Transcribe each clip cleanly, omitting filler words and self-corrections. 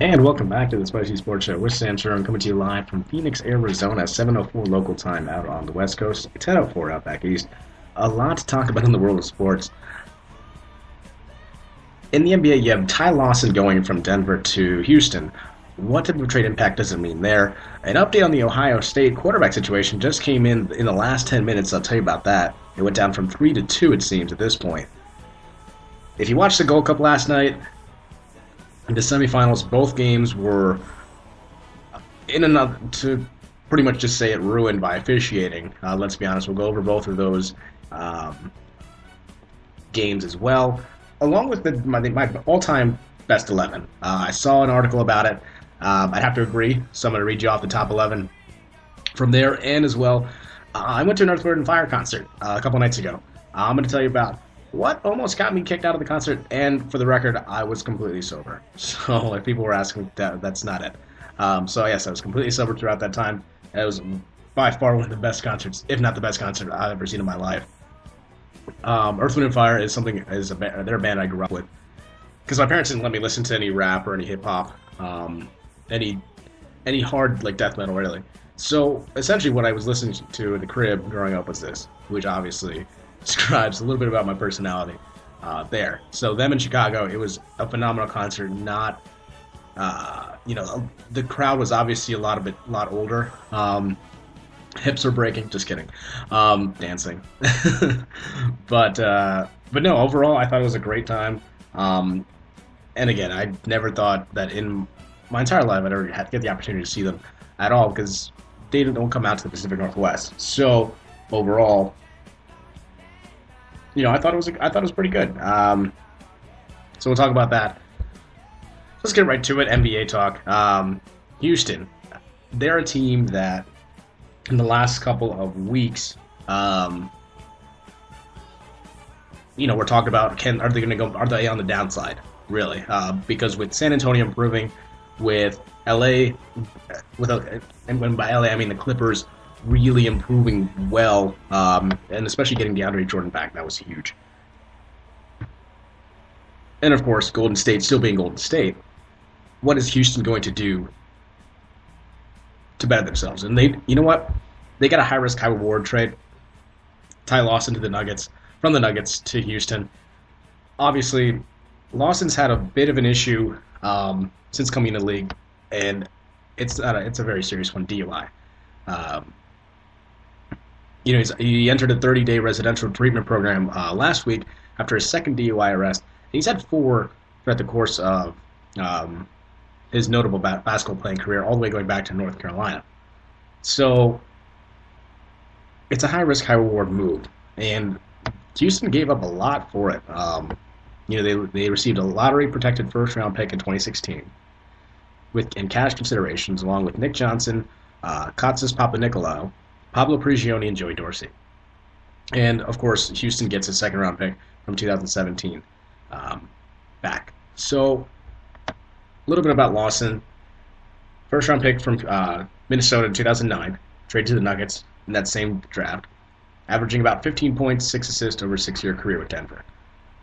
And welcome back to the Spicy Sports Show with Sam Sherman coming to you live from Phoenix, Arizona, 7:04 local time out on the West Coast, 10:04 out back east. A lot to talk about in the world of sports. In the NBA, you have Ty Lawson going from Denver to Houston. What type of trade impact does it mean there? An update on the Ohio State quarterback situation just came in the last 10 minutes. I'll tell you about that. It went down from 3 to 2, it seems, at this point. If you watched the Gold Cup last night, in the semifinals, both games were in another, to pretty much just say it, ruined by officiating. Let's be honest, we'll go over both of those games as well, along with my all-time best 11. I saw an article about it. I'd have to agree, so I'm going to read you off the top 11 from there, and as well, I went to an Earth, Wind & Fire concert a couple nights ago. I'm going to tell you about what almost got me kicked out of the concert, and for the record, I was completely sober. So if people were asking, that's not it. So yes, I was completely sober throughout that time. It was by far one of the best concerts, if not the best concert I've ever seen in my life. Earth, Wind & Fire they're a band I grew up with. Because my parents didn't let me listen to any rap or any hip-hop, any hard, like, death metal, really. So essentially what I was listening to in the crib growing up was this, which obviously describes a little bit about my personality there. So them in Chicago, it was a phenomenal concert. Not, the crowd was obviously a lot older. Hips were breaking. Just kidding. Dancing. but no, overall, I thought it was a great time. And again, I never thought that in my entire life I'd ever had to get the opportunity to see them at all because they don't come out to the Pacific Northwest. So overall, I thought it was pretty good. So we'll talk about that. Let's get right to it. NBA talk. Houston, they're a team that in the last couple of weeks, we're talking about are they on the downside, really? Because with San Antonio improving, with LA, and by LA I mean the Clippers really improving well, and especially getting DeAndre Jordan back, that was huge. And of course, Golden State still being Golden State. What is Houston going to do to better themselves? And you know what? They got a high-risk, high-reward trade. Ty Lawson to the Nuggets, from the Nuggets to Houston. Obviously, Lawson's had a bit of an issue since coming in the league, and it's a very serious one, DUI. He entered a 30-day residential treatment program last week after his second DUI arrest. He's had 4 throughout the course of his notable basketball playing career, all the way going back to North Carolina. So it's a high-risk, high-reward move, and Houston gave up a lot for it. They received a lottery-protected first-round pick in 2016 in cash considerations, along with Nick Johnson, Kostas Papanikolaou, Pablo Prigioni, and Joey Dorsey. And, of course, Houston gets a second-round pick from 2017 back. So, a little bit about Lawson. First-round pick from Minnesota in 2009, traded to the Nuggets in that same draft, averaging about 15 points, 6 assists over a 6-year career with Denver.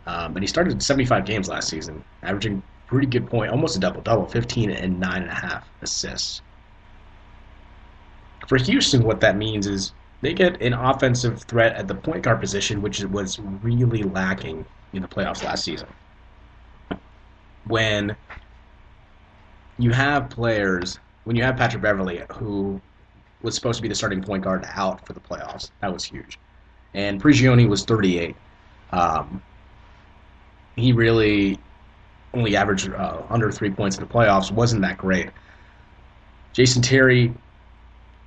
And he started 75 games last season, averaging pretty good point, almost a double-double, 15 and 9.5 assists. For Houston, what that means is they get an offensive threat at the point guard position, which was really lacking in the playoffs last season. When you have Patrick Beverley, who was supposed to be the starting point guard, out for the playoffs, that was huge. And Prigioni was 38. He really only averaged under 3 points in the playoffs, wasn't that great. Jason Terry,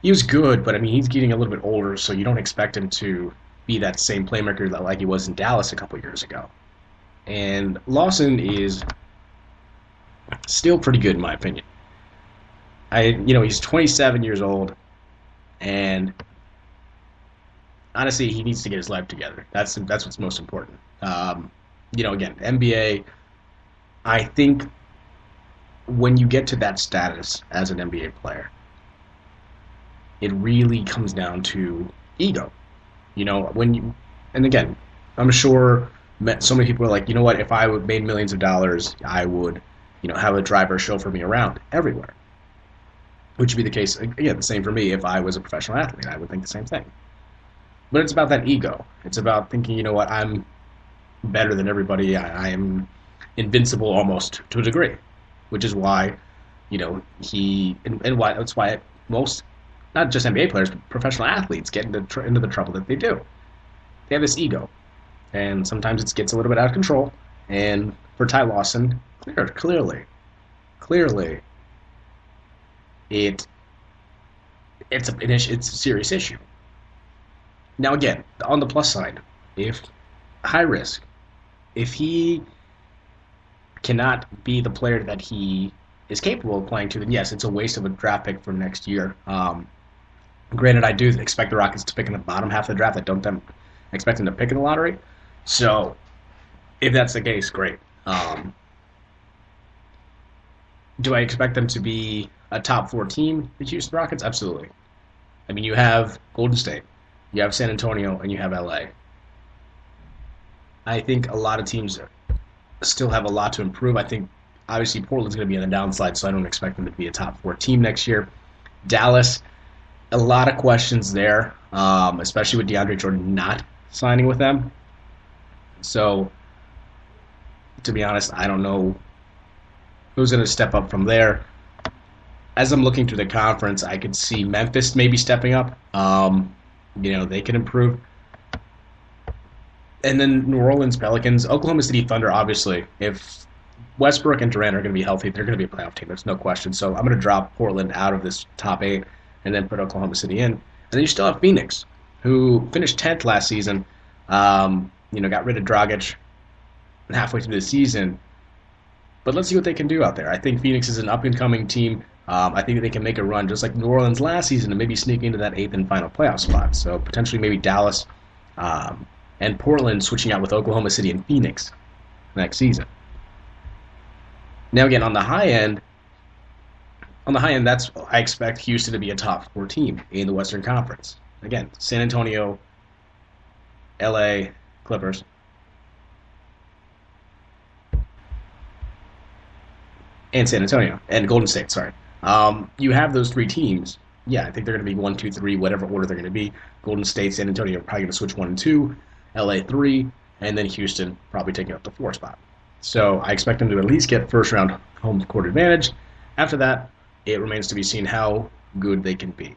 he was good, but he's getting a little bit older, so you don't expect him to be that same playmaker like he was in Dallas a couple years ago. And Lawson is still pretty good in my opinion. He's 27 years old, and honestly, he needs to get his life together. That's what's most important. Again, NBA, I think when you get to that status as an NBA player, it really comes down to ego. And again, I'm sure so many people are like, if I made millions of dollars, I would, have a driver chauffeur me around everywhere. Which would be the case, again, the same for me if I was a professional athlete. I would think the same thing. But it's about that ego. It's about thinking, I'm better than everybody. I am invincible almost to a degree, which is why, and why that's why most, not just NBA players, but professional athletes get into the trouble that they do. They have this ego, and sometimes it gets a little bit out of control. And for Ty Lawson, clearly, it's a serious issue. Now again, on the plus side, if high risk, if he cannot be the player that he is capable of playing to, then yes, it's a waste of a draft pick for next year. Granted, I do expect the Rockets to pick in the bottom half of the draft. I don't expect them to pick in the lottery. So if that's the case, great. Do I expect them to be a top 4 team, the Houston Rockets? Absolutely. I mean, you have Golden State, you have San Antonio, and you have LA. I think a lot of teams still have a lot to improve. I think, obviously, Portland's going to be on the downside, so I don't expect them to be a top 4 team next year. Dallas, a lot of questions there, especially with DeAndre Jordan not signing with them. So, to be honest, I don't know who's going to step up from there. As I'm looking through the conference, I could see Memphis maybe stepping up. They can improve. And then New Orleans Pelicans, Oklahoma City Thunder, obviously. If Westbrook and Durant are going to be healthy, they're going to be a playoff team. There's no question. So I'm going to drop Portland out of this top 8 and then put Oklahoma City in. And then you still have Phoenix, who finished 10th last season. Got rid of Dragic halfway through the season. But let's see what they can do out there. I think Phoenix is an up-and-coming team. I think they can make a run just like New Orleans last season and maybe sneak into that 8th and final playoff spot. So potentially maybe Dallas and Portland switching out with Oklahoma City and Phoenix next season. Now again, on the high end, I expect Houston to be a top 4 team in the Western Conference. Again, San Antonio, LA, Clippers. And San Antonio. And Golden State, sorry. You have those 3 teams. Yeah, I think they're going to be 1, 2, 3, whatever order they're going to be. Golden State, San Antonio are probably going to switch 1 and 2. LA 3, and then Houston probably taking up the 4 spot. So I expect them to at least get first-round home court advantage. After that, it remains to be seen how good they can be.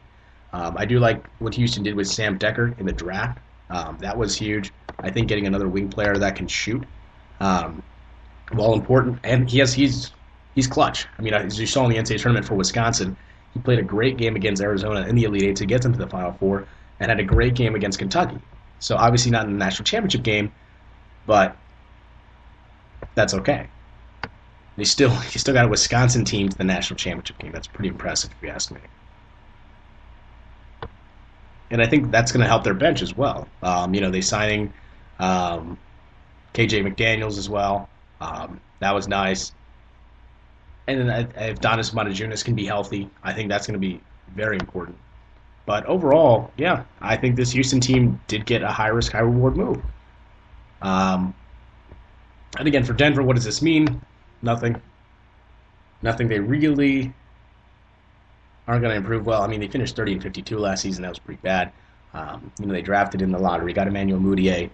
I do like what Houston did with Sam Dekker in the draft. That was huge. I think getting another wing player that can shoot, while important, and he's clutch. I mean, as you saw in the NCAA tournament for Wisconsin, he played a great game against Arizona in the Elite Eight to get them to the Final Four, and had a great game against Kentucky. So obviously not in the national championship game, but that's okay. He still got a Wisconsin team to the national championship game. That's pretty impressive, if you ask me. And I think that's going to help their bench as well. They signing KJ McDaniels as well. That was nice. And then if Donis Matajunas can be healthy, I think that's going to be very important. But overall, yeah, I think this Houston team did get a high-risk, high-reward move. And again, for Denver, what does this mean? Nothing. They really aren't going to improve well. I mean, they finished 30-52 last season. That was pretty bad. They drafted in the lottery, got Emmanuel Mudiay.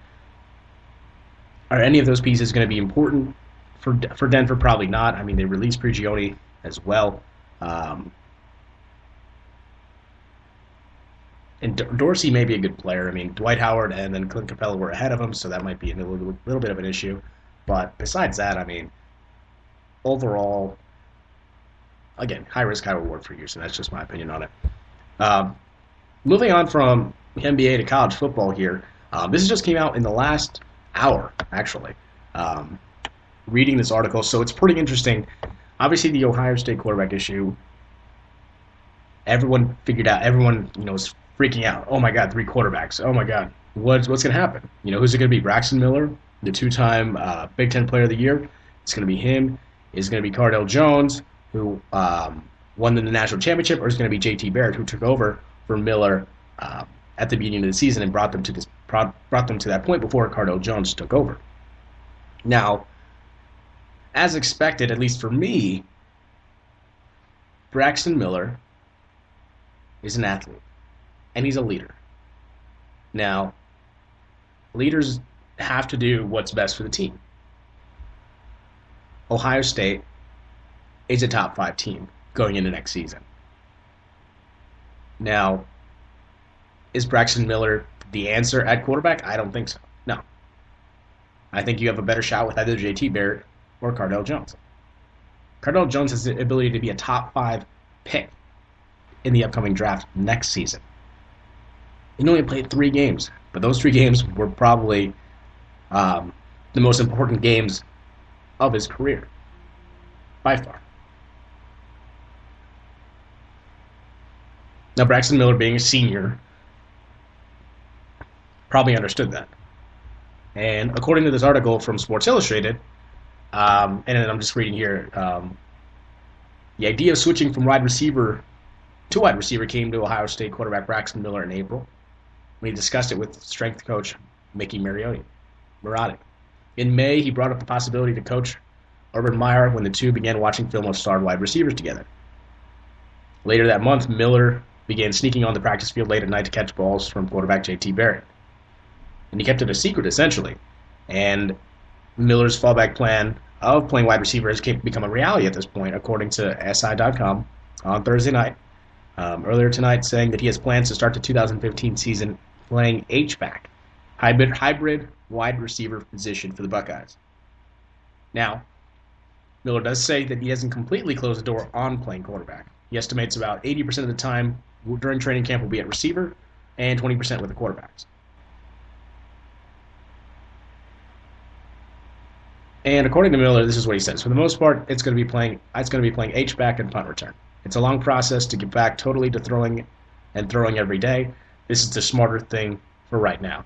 Are any of those pieces going to be important for Denver? Probably not. I mean, they released Prigioni as well. And Dorsey may be a good player. I mean, Dwight Howard and then Clint Capella were ahead of him, so that might be a little bit of an issue. But besides that, I mean, overall, again, high risk, high reward for Houston. That's just my opinion on it. Moving on from NBA to college football here. This just came out in the last hour, actually. Reading this article, so it's pretty interesting. Obviously, the Ohio State quarterback issue. Everyone figured out. Everyone, is freaking out. Oh my God, 3 quarterbacks. Oh my God, what's going to happen? Who's it going to be? Braxton Miller, the 2-time Big Ten Player of the Year. It's going to be him. Is going to be Cardale Jones, who won the national championship, or is going to be J.T. Barrett, who took over for Miller at the beginning of the season and brought them to that point before Cardale Jones took over. Now, as expected, at least for me, Braxton Miller is an athlete, and he's a leader. Now, leaders have to do what's best for the team. Ohio State is a top 5 team going into next season. Now, is Braxton Miller the answer at quarterback? I don't think so. No. I think you have a better shot with either JT Barrett or Cardale Jones. Cardale Jones has the ability to be a top 5 pick in the upcoming draft next season. He only played 3 games, but those 3 games were probably the most important games of his career, by far. Now, Braxton Miller, being a senior, probably understood that. And according to this article from Sports Illustrated, and I'm just reading here, the idea of switching from wide receiver to wide receiver came to Ohio State quarterback Braxton Miller in April when he discussed it with strength coach Mickey Marotti. In May, he brought up the possibility to coach Urban Meyer when the two began watching film of star wide receivers together. Later that month, Miller began sneaking on the practice field late at night to catch balls from quarterback JT Barrett. And he kept it a secret, essentially. And Miller's fallback plan of playing wide receiver has become a reality at this point, according to SI.com on Thursday night. Earlier tonight, saying that he has plans to start the 2015 season playing H-back, hybrid wide receiver position for the Buckeyes. Now, Miller does say that he hasn't completely closed the door on playing quarterback. He estimates about 80% of the time during training camp will be at receiver and 20% with the quarterbacks. And according to Miller, this is what he says. For the most part, it's going to be playing H-back and punt return. It's a long process to get back totally to throwing every day. This is the smarter thing for right now.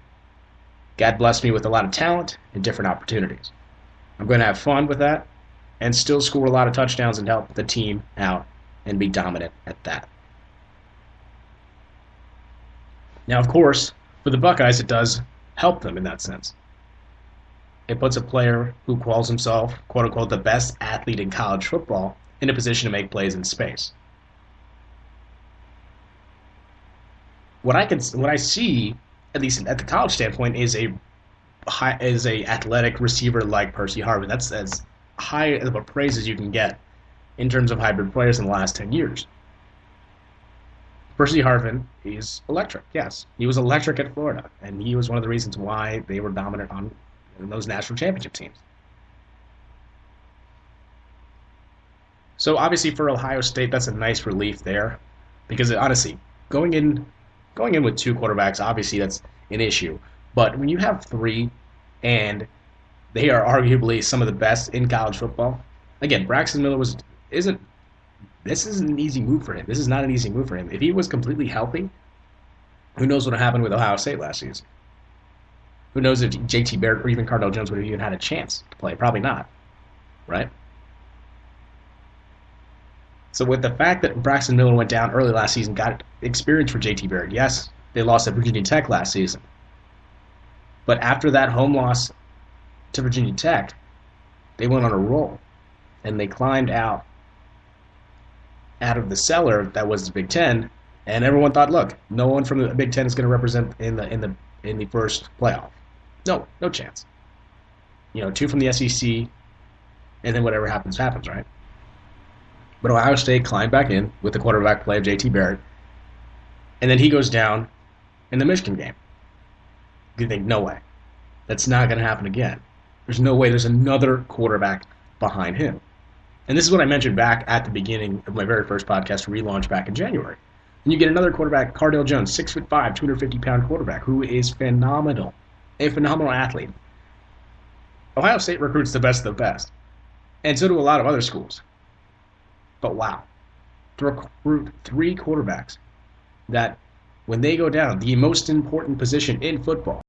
God blessed me with a lot of talent and different opportunities. I'm going to have fun with that and still score a lot of touchdowns and help the team out and be dominant at that. Now, of course, for the Buckeyes, it does help them in that sense. It puts a player who calls himself, quote-unquote, the best athlete in college football in a position to make plays in space. What I see, at least at the college standpoint, is a athletic receiver like Percy Harvin. That's as high of a praise as you can get in terms of hybrid players in the last 10 years. Percy Harvin is electric, yes. He was electric at Florida, and he was one of the reasons why they were dominant on those national championship teams. So obviously for Ohio State, that's a nice relief there, because honestly, going in with 2 quarterbacks, obviously that's an issue. But when you have 3, and they are arguably some of the best in college football, again, Braxton Miller isn't an easy move for him. This is not an easy move for him. If he was completely healthy, who knows what happened with Ohio State last season? Who knows if JT Barrett or even Cardale Jones would have even had a chance to play? Probably not, right? So with the fact that Braxton Miller went down early last season, got experience for JT Barrett. Yes, they lost at Virginia Tech last season. But after that home loss to Virginia Tech, they went on a roll, and they climbed out of the cellar that was the Big Ten, and everyone thought, look, no one from the Big Ten is going to represent in the first playoff. No chance. 2 from the SEC, and then whatever happens, right? But Ohio State climbed back in with the quarterback play of JT Barrett, and then he goes down in the Michigan game. You think, no way. That's not going to happen again. There's no way there's another quarterback behind him. And this is what I mentioned back at the beginning of my very first podcast, Relaunch, back in January. And you get another quarterback, Cardale Jones, 6'5", 250-pound quarterback, who is phenomenal, a phenomenal athlete. Ohio State recruits the best of the best, and so do a lot of other schools. But wow, to recruit 3 quarterbacks that, when they go down, the most important position in football,